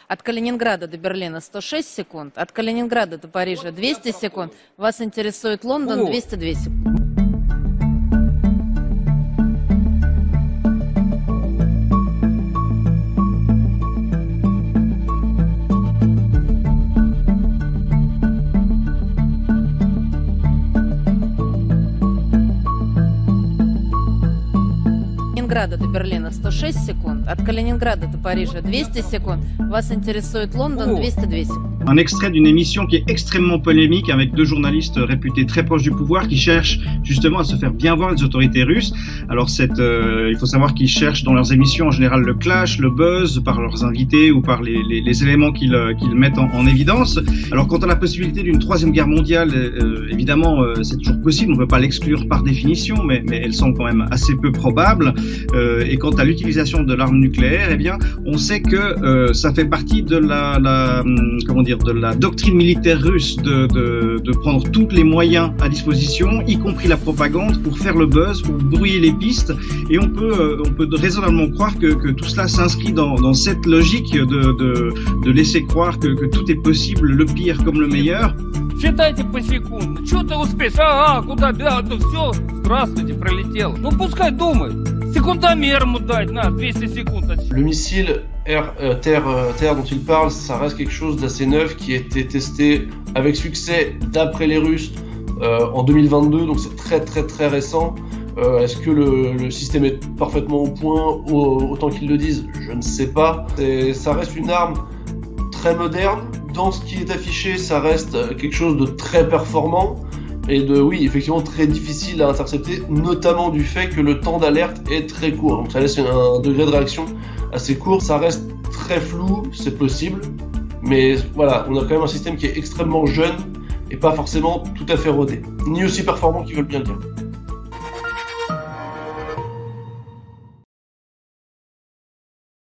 От Калининграда до Берлина 106 секунд, от Калининграда до Парижа 200 секунд. Вас интересует Лондон 202 секунд. Калининграда до Берлина 106 секунд, от Калининграда до Парижа 200 секунд. Вас интересует Лондон 202 секунд. Un extrait d'une émission qui est extrêmement polémique avec deux journalistes réputés très proches du pouvoir qui cherchent justement à se faire bien voir des autorités russes. Alors il faut savoir qu'ils cherchent dans leurs émissions en général le clash, le buzz par leurs invités ou par les éléments qu'ils mettent en évidence. Alors quant à la possibilité d'une troisième guerre mondiale, évidemment c'est toujours possible, on ne peut pas l'exclure par définition, mais elle semble quand même assez peu probable. Et quant à l'utilisation de l'arme nucléaire, eh bien on sait que ça fait partie de de la doctrine militaire russe de prendre tous les moyens à disposition, y compris la propagande, pour faire le buzz, pour brouiller les pistes. Et on peut raisonnablement croire que tout cela s'inscrit dans cette logique de laisser croire que tout est possible, le pire comme le meilleur. Считайте посекундно. Что ты успеешь? Куда? Да, все. Здравствуйте, пролетело. Ну пускай думает. Секундомер ему дать, на, 200 секунд. Le missile terre dont il parle, ça reste quelque chose d'assez neuf qui a été testé avec succès d'après les Russes en 2022, donc c'est très très très récent. Est-ce que le système est parfaitement au point autant qu'ils le disent? Je ne sais pas. Ça reste une arme très moderne. Dans ce qui est affiché, ça reste quelque chose de très performant et oui, effectivement très difficile à intercepter, notamment du fait que le temps d'alerte est très court. Donc ça laisse un degré de réaction assez court. Ça reste très flou, c'est possible, mais voilà, on a quand même un système qui est extrêmement jeune et pas forcément tout à fait rodé, ni aussi performant qu'ils veulent bien le dire.